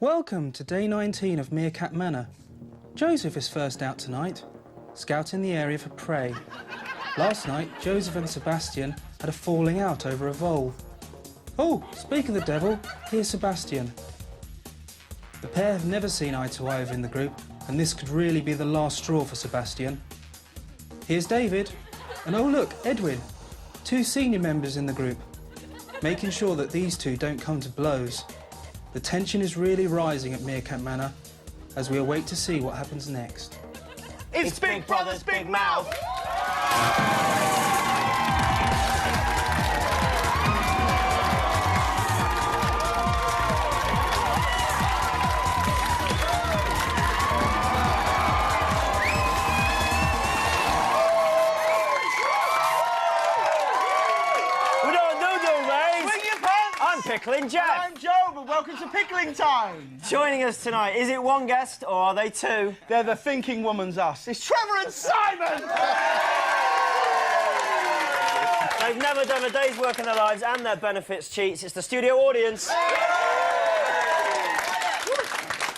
Welcome to day 19 of Meerkat Manor. Joseph is first out tonight, scouting the area for prey. Last night, Joseph and Sebastian had a falling out over a vole. Oh, speak of the devil, here's Sebastian. The pair have never seen eye to eye within the group, and this could really be the last straw for Sebastian. Here's David, and oh look, Edwin, two senior members in the group, making sure that these two don't come to blows. The tension is really rising at Meerkat Manor as we await to see what happens next. It's Big Brother's Big Mouth! Pickling Jeff. I'm Joe, and welcome to Pickling Time. Joining us tonight, is it one guest or are they two? They're the thinking woman's us. It's Trevor and Simon! They've never done a day's work in their lives and their benefits cheats. It's the studio audience.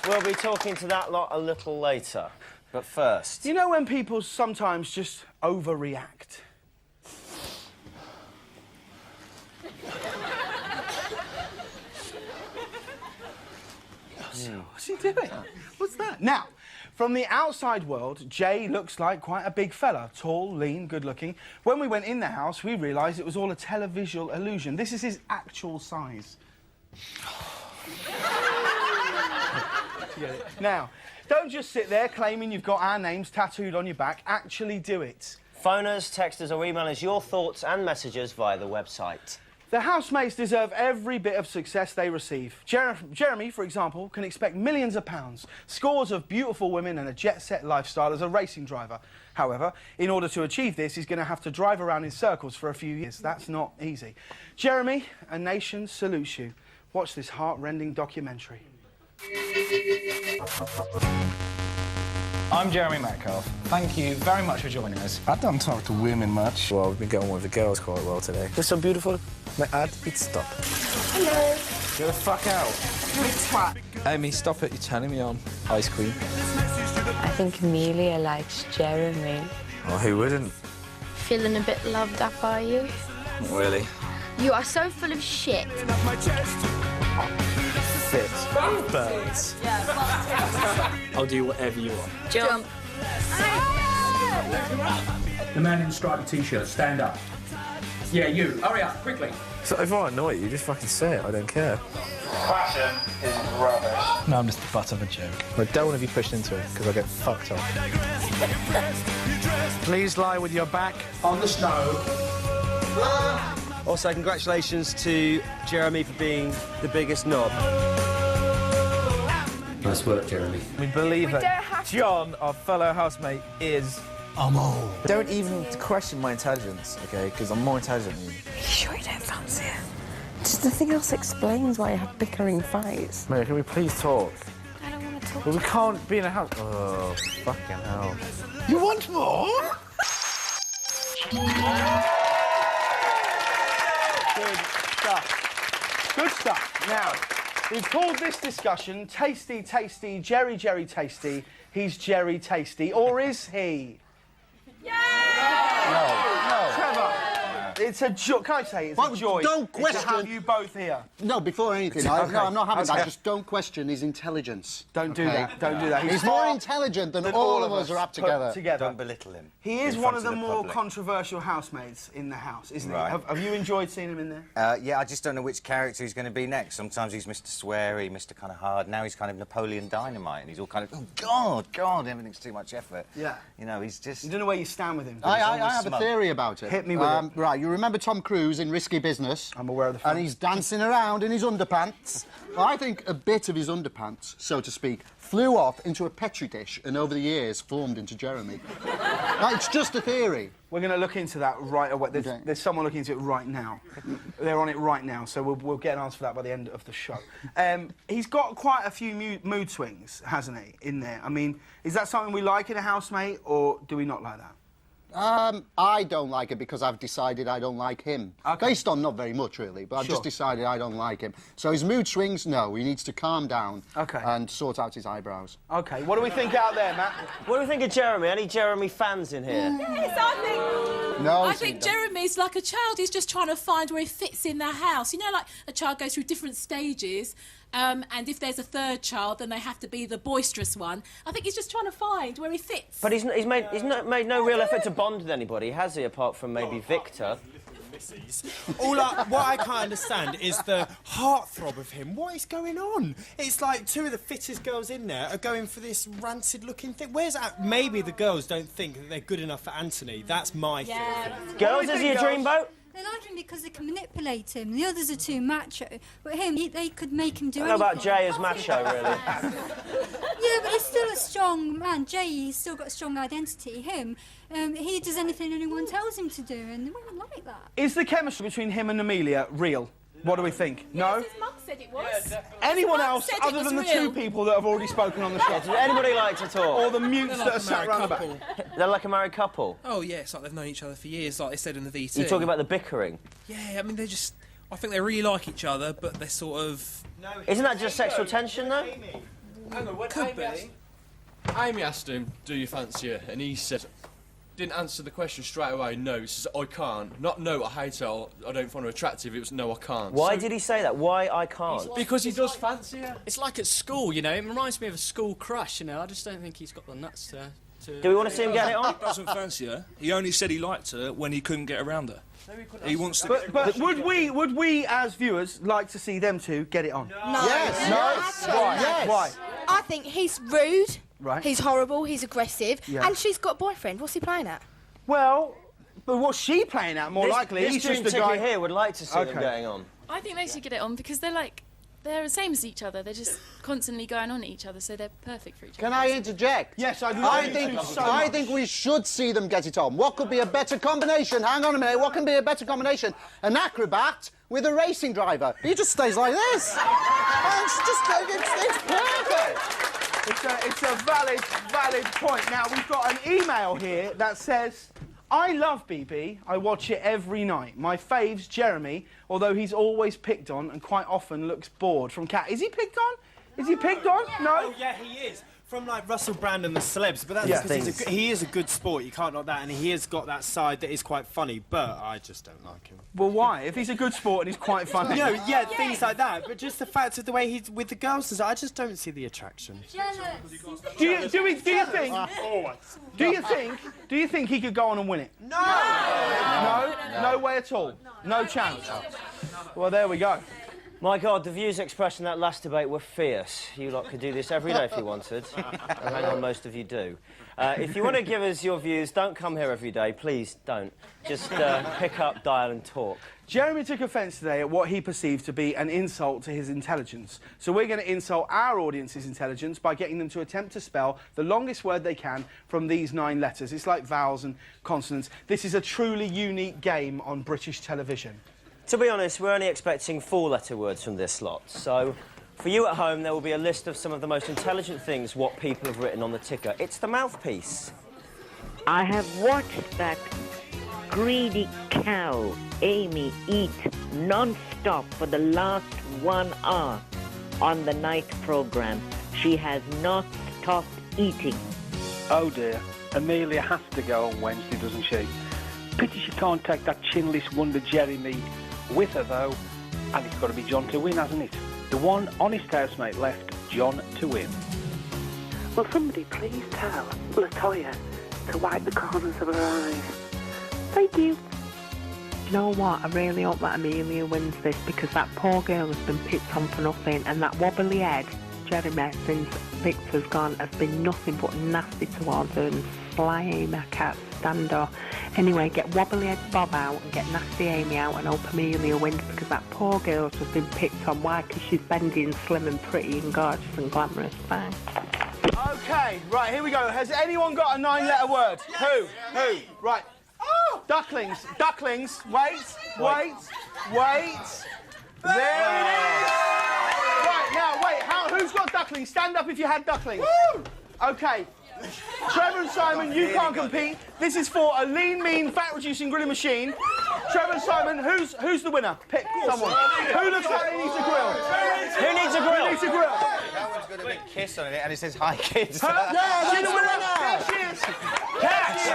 We'll be talking to that lot a little later. But first... You know when people sometimes just overreact? What's he doing? What's that? Now, from the outside world, Jay looks like quite a big fella. Tall, lean, good-looking. When we went in the house, we realised it was all a televisual illusion. This is his actual size. Now, don't just sit there claiming you've got our names tattooed on your back. Actually do it. Phone us, text us or email us your thoughts and messages via the website. The housemates deserve every bit of success they receive. Jeremy, for example, can expect millions of pounds, scores of beautiful women and a jet-set lifestyle as a racing driver. However, in order to achieve this, he's going to have to drive around in circles for a few years. That's not easy. Jeremy, a nation salutes you. Watch this heart-rending documentary. I'm Jeremy Metcalfe. Thank you very much for joining us. I don't talk to women much. Well, we've been getting on with the girls quite well today. They're so beautiful. My ad, he'd stop. Hello. Get the fuck out. Twat. Amy, stop it. You're turning me on. Ice cream. I think Amelia likes Jeremy. Oh, who wouldn't? Feeling a bit loved up, are you? Not really. You are so full of shit. Fit. Birds. I'll do whatever you want. Jump. The man in the striped t-shirt, stand up. Yeah, you. Hurry up, quickly. So if I annoy you, just fucking say it. I don't care. Fashion is rubbish. No, I'm just the butt of a joke. I don't want to be pushed into it, because I get fucked up. Please lie with your back On the snow. Also, congratulations to Jeremy for being the biggest knob. Nice work, Jeremy. We believe that John, our fellow housemate, is... Don't even question my intelligence, OK? Because I'm more intelligent than you. Are you sure you don't fancy her? Just nothing else explains why you have bickering fights. Mary, can we please talk? I don't want to talk. Well, we can't be in a house... Oh, fucking hell. You want more? Good stuff. Good stuff. Now, we've called this discussion Tasty, Tasty, Jerry, Jerry, Tasty. He's Jerry Tasty. Or is he? No. Trevor, it's a joy. Can I say it's a joy don't to question. have you both here? No, before anything, no, I'm not having that. Just don't question his intelligence. Don't do that. Don't do that. He's more intelligent than all of us are up put together. Don't belittle him. He is one of the more controversial housemates in the house, isn't he? Have you enjoyed seeing him in there? Yeah, I just don't know which character he's going to be next. Sometimes he's Mr. Sweary, Mr. kind of hard. Now he's kind of Napoleon Dynamite, and he's all kind of, oh, God, everything's too much effort. Yeah. You know, he's just... You don't know where you stand with him. I have a theory about it. Hit me with it. Right, you remember Tom Cruise in Risky Business? I'm aware of the film. And he's dancing around in his underpants. Well, I think a bit of his underpants, so to speak, flew off into a Petri dish and over the years formed into Jeremy. Now, it's just a theory. We're going to look into that right away. There's someone looking into it right now. They're on it right now, so we'll get an answer for that by the end of the show. He's got quite a few mood swings, hasn't he, in there? I mean, is that something we like in a housemate, or do we not like that? I don't like it because I've decided I don't like him. Okay. Based on not very much, really, but I've just decided I don't like him. So his mood swings, no, he needs to calm down and sort out his eyebrows. OK, what do we think out there, Matt? What do we think of Jeremy? Any Jeremy fans in here? Yes, I think Jeremy's like a child. He's just trying to find where he fits in their house. You know, like a child goes through different stages, and if there's a third child, then they have to be the boisterous one. I think he's just trying to find where he fits. But he's made no real effort to bond with anybody, has he? Apart from maybe Victor. What I can't understand is the heartthrob of him. What is going on? It's like two of the fittest girls in there are going for this rancid-looking thing. Where's that? Maybe the girls don't think that they're good enough for Anthony. That's my thing. Girls, is he a dreamboat? They like him because they can manipulate him. The others are too macho. But him, they could make him do I don't know anything. about Jay as macho, really. Yeah, but he's still a strong man. Jay, he's still got a strong identity. Him, he does anything anyone tells him to do, and women like that. Is the chemistry between him and Amelia real? What do we think? No? Yes, his mum said it was. Anyone else other than the two people that have already spoken on the show? Does anybody like to talk? Or the mutes that are sat around the back? They're like a married couple. Oh, yeah, it's like they've known each other for years, like they said in the VT. You talking about the bickering? Yeah, I mean, they're just... I think they really like each other, but they're sort of... Isn't that just sexual tension, though? Hang on, when Could be. Amy asked him, do you fancy her? And he said... Didn't answer the question straight away, no. He says, I can't. Not no, I hate her, I don't find her attractive. It was no, I can't. Why did he say that? Why I can't? Because he does fancy her. It's like at school, you know, it reminds me of a school crush, you know. I just don't think he's got the nuts to... Do we want to see him get it on? He doesn't fancy her. He only said he liked her when he couldn't get around her. He wants to... But would we, as viewers, like to see them two get it on? No. Yes. No? Why? Yes. Why? I think he's rude. Right. He's horrible. He's aggressive. Yeah. And she's got a boyfriend. What's he playing at? Well, but what's she playing at, more likely? This He's just a ticket guy... here would like to see them getting on. I think they should get it on because they're the same as each other. They're just constantly going on at each other, so they're perfect for each other. Can I interject? Yes, I do. I think we should see them get it on. What could be a better combination? Hang on a minute. What can be a better combination? An acrobat with a racing driver. He just stays like this. It's perfect. It's a valid point. Now, we've got an email here that says, I love BB. I watch it every night. My fave's Jeremy, although he's always picked on and quite often looks bored. From Cat. Is he picked on? Is he picked on? No? Oh, yeah, he is. From, like, Russell Brand and the celebs, but that's because he is a good sport, you can't knock that, and he has got that side that is quite funny, but I just don't like him. Well, why? If he's a good sport and he's quite funny... No, yeah, things like that, but just the fact of the way he's with the girls, I just don't see the attraction. Do you think he could go on and win it? No? No way at all? No chance? Well, there we go. My God, the views expressed in that last debate were fierce. You lot could do this every day if you wanted. And hang on, most of you do. If you want to give us your views, don't come here every day. Please don't. Just pick up, dial and talk. Jeremy took offence today at what he perceived to be an insult to his intelligence. So we're going to insult our audience's intelligence by getting them to attempt to spell the longest word they can from these 9 letters. It's like vowels and consonants. This is a truly unique game on British television. To be honest, we're only expecting 4-letter words from this lot. So, for you at home, there will be a list of some of the most intelligent things what people have written on the ticker. It's the mouthpiece. I have watched that greedy cow, Amy, eat non-stop for the last 1 hour on the night programme. She has not stopped eating. Oh dear, Amelia has to go on Wednesday, doesn't she? Pity she can't take that chinless wonder Jeremy with her, though. And it's got to be John to win, hasn't it? The one honest housemate left, John to win. Will somebody please tell Latoya to wipe the corners of her eyes? Thank you. You know what? I really hope that Amelia wins this because that poor girl has been picked on for nothing, and that wobbly head, Jeremy, since Victor's gone, has been nothing but nasty towards her and slimy. I can't stand her. Anyway, get wobbly head Bob out and get nasty Amy out and hope Amelia wins because that poor girl's just been picked on. Why? Because she's bendy and slim and pretty and gorgeous and glamorous. Thanks. OK, right, here we go. Has anyone got a 9-letter word? Who? Right. Oh! Ducklings. Ducklings. Wait. There it is! Right, now, wait. Who's got ducklings? Stand up if you had ducklings. Woo! OK. Trevor and Simon, you can't compete. This is for a lean, mean, fat-reducing grilling machine. Trevor and Simon, who's the winner? Pick someone. Who looks like he needs a grill? Who needs a grill? Who needs a grill? That one's got a big kiss on it, and it says, "Hi, kids." Yeah, she's the winner! There she is! Catch!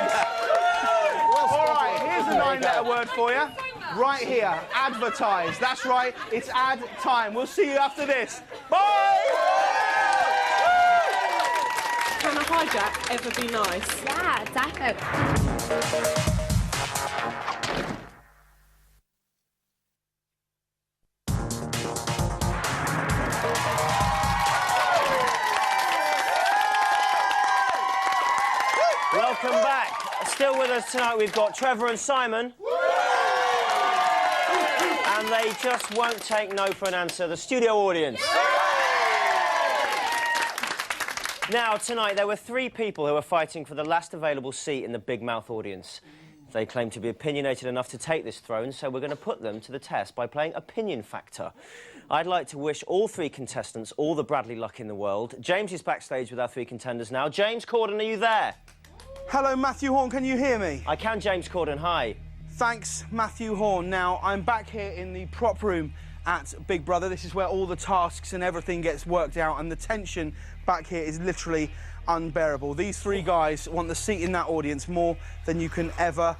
All right, here's a 9-letter word for you. Right here, advertise. That's right, it's ad time. We'll see you after this. Bye! Can a hijack ever be nice? Yeah, definitely. Welcome back. Still with us tonight, we've got Trevor and Simon. And they just won't take no for an answer. The studio audience. Now, tonight, there were 3 people who were fighting for the last available seat in the Big Mouth audience. They claim to be opinionated enough to take this throne, so we're going to put them to the test by playing Opinion Factor. I'd like to wish all 3 contestants all the Bradley luck in the world. James is backstage with our 3 contenders now. James Corden, are you there? Hello, Matthew Horn, can you hear me? I can, James Corden, hi. Thanks, Matthew Horn. Now, I'm back here in the prop room at Big Brother. This is where all the tasks and everything gets worked out, and the tension back here is literally unbearable. These 3 guys want the seat in that audience more than you can ever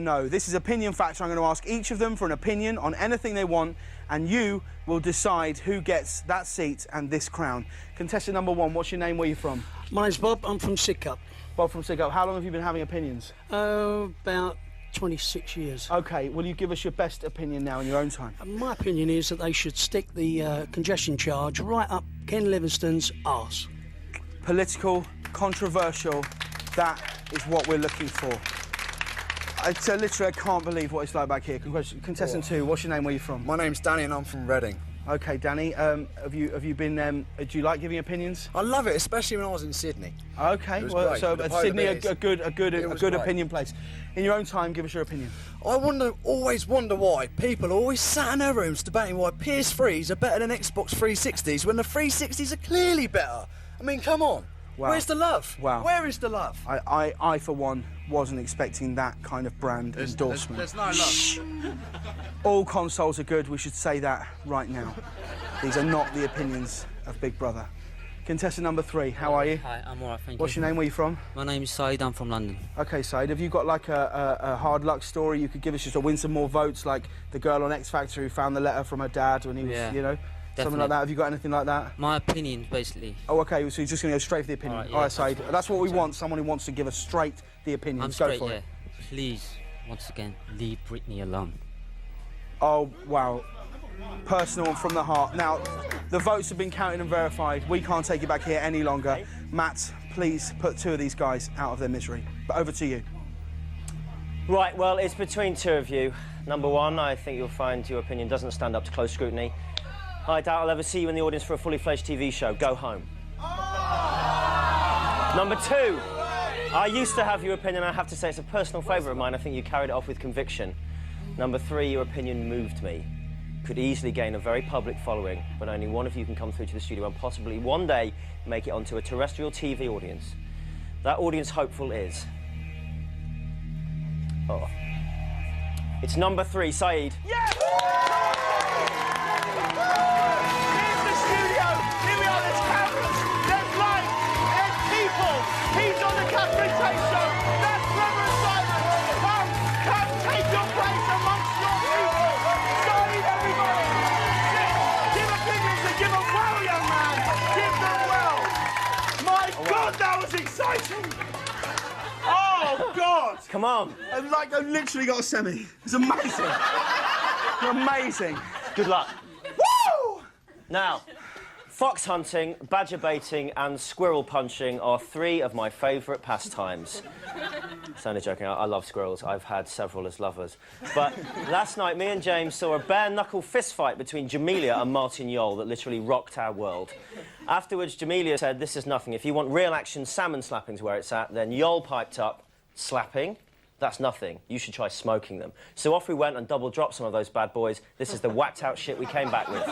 know. This is Opinion Factor. I'm going to ask each of them for an opinion on anything they want, and you will decide who gets that seat and this crown. Contestant number 1, what's your name? Where are you from? My name's Bob. I'm from Sidcup. Bob from Sidcup. How long have you been having opinions? About 26 years. OK, will you give us your best opinion now in your own time? My opinion is that they should stick the congestion charge right up Ken Livingstone's arse. Political, controversial, that is what we're looking for. Literally, I can't believe what it's like back here. Contestant 2, what's your name, where are you from? My name's Danny and I'm from Reading. OK, Danny, have you been, do you like giving opinions? I love it, especially when I was in Sydney. OK, well, so Sydney, a good opinion place. In your own time, give us your opinion. I always wonder why people are always sat in their rooms debating why PS3s are better than Xbox 360s when the 360s are clearly better. I mean, come on. Wow. Where's the love? Wow. Where is the love? I, for one, wasn't expecting that kind of brand endorsement. There's no love. All consoles are good, we should say that right now. These are not the opinions of Big Brother. Contestant number 3, how are you? Hi, I'm alright, thank you. What's your name, where are you from? My name is Saeed, I'm from London. OK, Saeed, have you got like a hard luck story you could give us just to win some more votes, like the girl on X Factor who found the letter from her dad when he was, you know? Definitely. Something like that. Have you got anything like that? My opinion, basically. Oh, OK, so you're just going to go straight for the opinion. All right, Saeed, that's what we want, someone who wants to give us straight the opinion. I'm Go straight, for yeah. it. Please, once again, leave Britney alone. Oh, wow. Personal and from the heart. Now, the votes have been counted and verified. We can't take it back here any longer. Matt, please put 2 of these guys out of their misery. But over to you. Right, well, it's between 2 of you. Number 1, I think you'll find your opinion doesn't stand up to close scrutiny. I doubt I'll ever see you in the audience for a fully fledged TV show. Go home. Number 2, I used to have your opinion. I have to say it's a personal favourite of mine. I think you carried it off with conviction. Number 3, your opinion moved me. Could easily gain a very public following, but only one of you can come through to the studio and possibly one day make it onto a terrestrial TV audience. That audience hopeful is... Oh. It's number 3, Saeed. Yes! Here's the studio. Here we are. There's cameras. There's lights. There's people. He's on the Catherine Tate show. That's Trevor and Simon. Come take your place amongst your people. Saeed, everybody. Give opinions and give them well, young man. Give them well. My God, that was exciting. Oh, God. Come on. I literally got a semi. It's amazing. Amazing. Good luck. Woo! Now, fox hunting, badger baiting and squirrel punching are 3 of my favourite pastimes. It's only joking, I love squirrels. I've had several as lovers. But last night, me and James saw a bare-knuckle fistfight between Jamelia and Martin Yole that literally rocked our world. Afterwards, Jamelia said, this is nothing. If you want real action salmon slapping's where it's at, then Yole piped up, slapping? That's nothing. You should try smoking them. So off we went and double-dropped some of those bad boys. This is the whacked-out shit we came back with.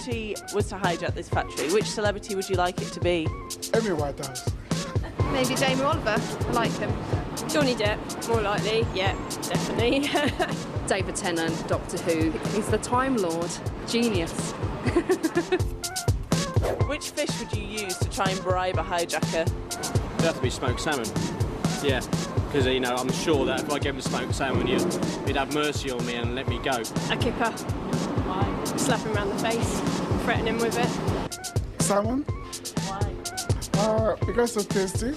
celebrity was to hijack this factory, which celebrity would you like it to be? Amy Whitehouse. Maybe Jamie Oliver. I like him. Johnny Depp, more likely. Yeah, definitely. David Tennant, Doctor Who. He's the Time Lord. Genius. Which fish would you use to try and bribe a hijacker? It'd have to be smoked salmon. Yeah, because, you know, I'm sure that if I gave him smoked salmon, he'd have mercy on me and let me go. A kipper. Slap him around the face, threaten him with it. Salmon? Why? Because it's tasty.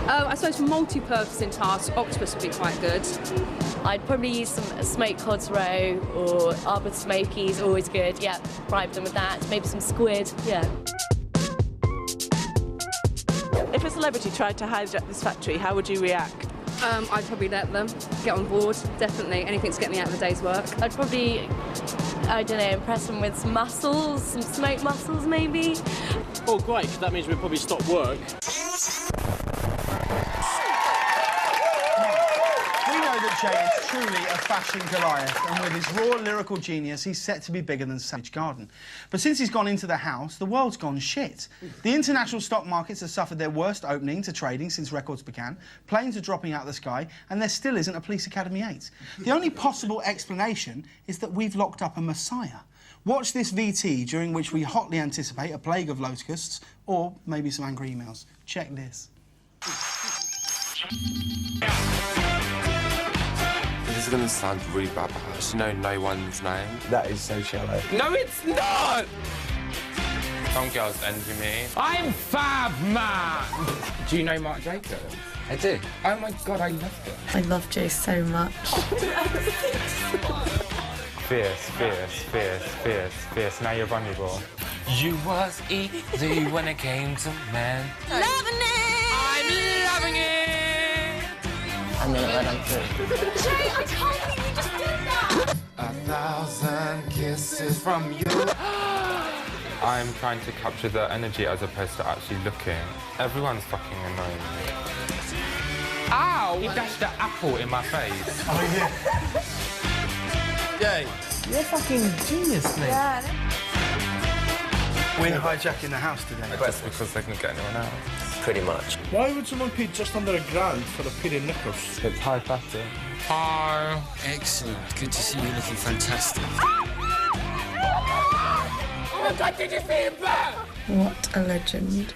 I suppose for multi-purposing tasks, octopus would be quite good. I'd probably use some smoked cod's roe or arbor smokies, always good. Yeah, bribe them with that. Maybe some squid, yeah. If a celebrity tried to hijack this factory, how would you react? I'd probably let them get on board, definitely. Anything to get me out of the day's work. I'd probably, I don't know, impress them with some mussels, some smoked mussels maybe. Oh, great, because that means we'll probably stop work. Jay is truly a fashion Goliath, and with his raw lyrical genius, he's set to be bigger than Savage Garden. But since he's gone into the house, the world's gone shit. The international stock markets have suffered their worst opening to trading since records began, planes are dropping out of the sky, and there still isn't a Police Academy 8. The only possible explanation is that we've locked up a messiah. Watch this VT, during which we hotly anticipate a plague of locusts, or maybe some angry emails. Check this. This is going to sound really bad, perhaps. You know no one's name? That is so shallow. No, it's not! Some girls envy me. I'm Fab Man! Do you know Marc Jacobs? I do. Oh my God, I love him. I love Jay so much. Fierce, fierce, fierce, fierce, fierce. Now you're vulnerable. You was easy when it came to men. Loving it! I'm loving it! I'm gonna let him through. Jay, I can't believe you just did that! 1,000 kisses from you. I'm trying to capture the energy as opposed to actually looking. Everyone's fucking annoying me. Ow! He dashed the apple in my face. Oh, yeah. Jay, you're a fucking genius, mate. Yeah. We're hijacking the house today. Just because they can get anyone else. Pretty much. Why would someone pay just under $1,000 for a pair of knickers? It's high fashion. Hi. Excellent. Good to see you looking fantastic. Oh my God, did you see him back? What a legend.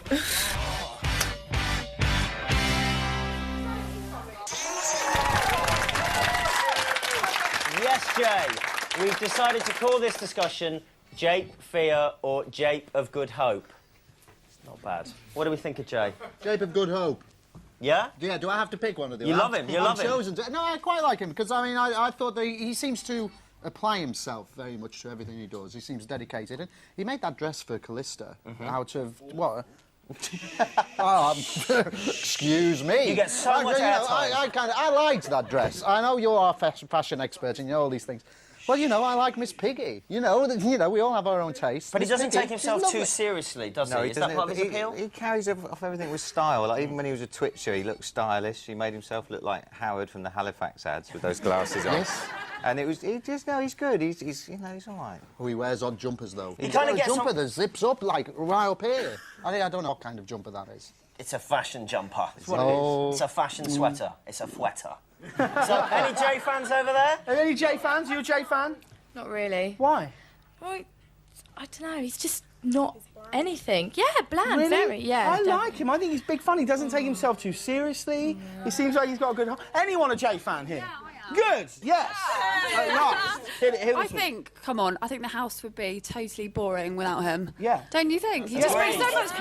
Yes, Jay. We've decided to call this discussion Jape Fear or Jape of Good Hope. It's not bad. What do we think of Jay? Jape of Good Hope. Yeah? Yeah, do I have to pick one of them? You love him, you love him. No, I quite like him, because, I mean, I thought that he seems to apply himself very much to everything he does. He seems dedicated. And he made that dress for Callista out of, what? Excuse me. You get so much airtime. I liked that dress. I know you're our fashion expert and you know all these things. Well, you know, I like Miss Piggy. You know, we all have our own tastes. But he doesn't take himself too seriously. seriously, does he? Is that part of his appeal? He carries off everything with style. Like, even when he was a Twitcher, he looked stylish. He made himself look like Howard from the Halifax ads with those glasses on. Yes. And he's good. He's all right. Oh, he wears odd jumpers, though. He kind of gets a jumper that zips up, like, right up here. I don't know what kind of jumper that is. It's a fashion jumper. It's what it is. It's a fashion sweater. It's a fwetter. So, any Jay fans over there? Any Jay fans? You a Jay fan? Not really. Why? Well, I don't know. He's just not anything. Yeah, bland, Really? very. Yeah. I like him. I think he's big fun. He doesn't take himself too seriously. Yeah. He seems like he's got a good heart. Anyone a Jay fan here? Good, yes. I think, come on, I think the house would be totally boring without him. Yeah. Don't you think? He just brings so much...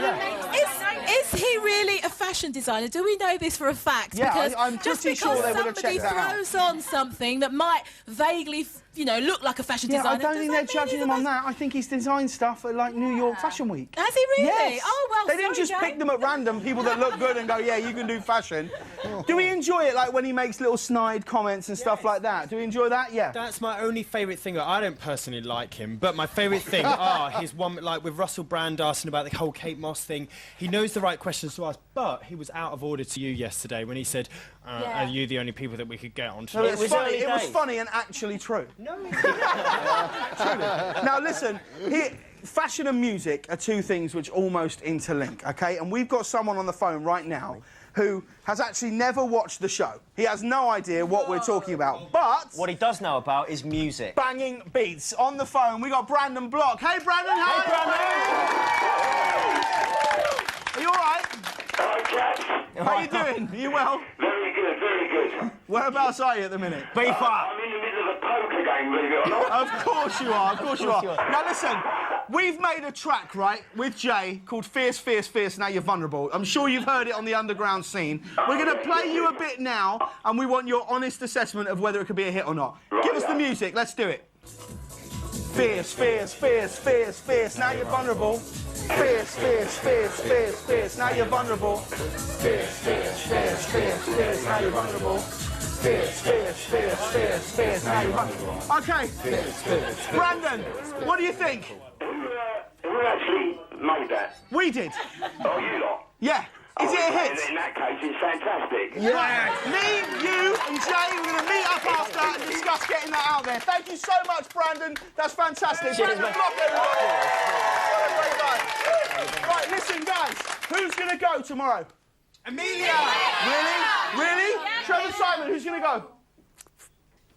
Is he really a fashion designer? Do we know this for a fact? Yeah, because I'm just pretty because sure they would have somebody checked that out. throws on something that might vaguely, look like a fashion Yeah, designer. I don't think they're judging him on that. I think he's designed stuff at, like, New York Fashion Week. Has he really? Yes. Oh, well, They didn't just pick them at random, people that look good, and go, yeah, you can do fashion. Do we enjoy it, like, when he makes little snide comments and stuff like that? Do we enjoy that? Yeah. That's my only favourite thing. I don't personally like him, but my favourite thing are his one, like, with Russell Brand asking about the whole Kate Moss thing. He knows the right questions to ask, but he was out of order to you yesterday when he said, are you the only people that we could get on to? No, it was funny and actually true. No, Truly. Now, listen, fashion and music are two things which almost interlink, OK? And we've got someone on the phone right now who has actually never watched the show. He has no idea what we're talking about, but... What he does know about is music. Banging beats. On the phone, we got Brandon Block. Hey, Brandon! Hey, Brandon! Are you all right? Hi, chaps. How you doing? Are you well? Very good, very good. Whereabouts are you at the minute? I'm in the middle of a poker game, believe it or not. Of course you are, of course you are. Now listen, we've made a track, right, with Jay called Fierce, Fierce, Fierce, Now You're Vulnerable. I'm sure you've heard it on the underground scene. We're going to play you a bit now, and we want your honest assessment of whether it could be a hit or not. Right, Give us the music, let's do it. Fierce, fierce, fierce, fierce, fierce, now you're vulnerable. Fierce, fierce, fierce, fierce, fierce, now you're vulnerable. Fierce, fierce, fierce, fierce, fierce, now you're vulnerable. Fierce, fierce, fierce, fierce, fierce, now you're vulnerable. OK. Brandon, what do you think? Who actually made that? We did. Oh, you lot? Yeah. Is it a hit? In that case, it's fantastic. Yeah. Me, you and Jay, we're going to meet up after and discuss getting that out there. Thank you so much, Brandon. That's fantastic. Cheers, Brandon mate. Block, everybody. What a great guy. Right, listen, guys. Who's going to go tomorrow? Amelia! Really? Really? Trevor Simon, who's going to go?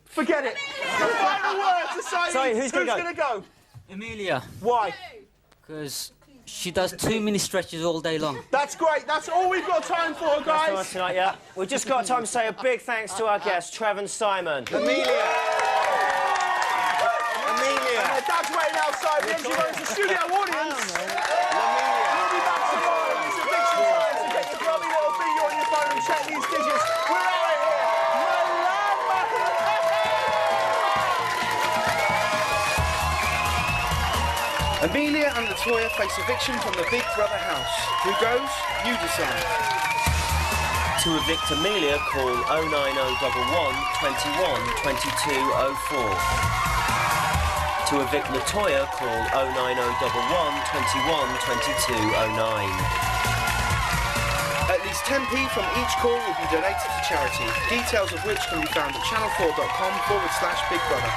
Forget it. The final word to say. Sorry, who's going to go? Amelia. Why? Because she does too many stretches all day long. That's great. That's all we've got time for, guys. That's tonight, yeah. We've just got time to say a big thanks to our guest, Trevor Simon. Amelia. Amelia. And their dad's waiting outside. The empty room. It's a studio audience. We'll be back tomorrow. It's eviction time, so get your grubby little finger on your phone and check these digits. We're out of here. Amelia and Latoya face eviction from the Big Brother house. Who goes? You decide. To evict Amelia, call 09011 21 2204. To evict Latoya, call 09011 21 2209. At least 10p from each call will be donated to charity, details of which can be found at channel4.com/Big Brother.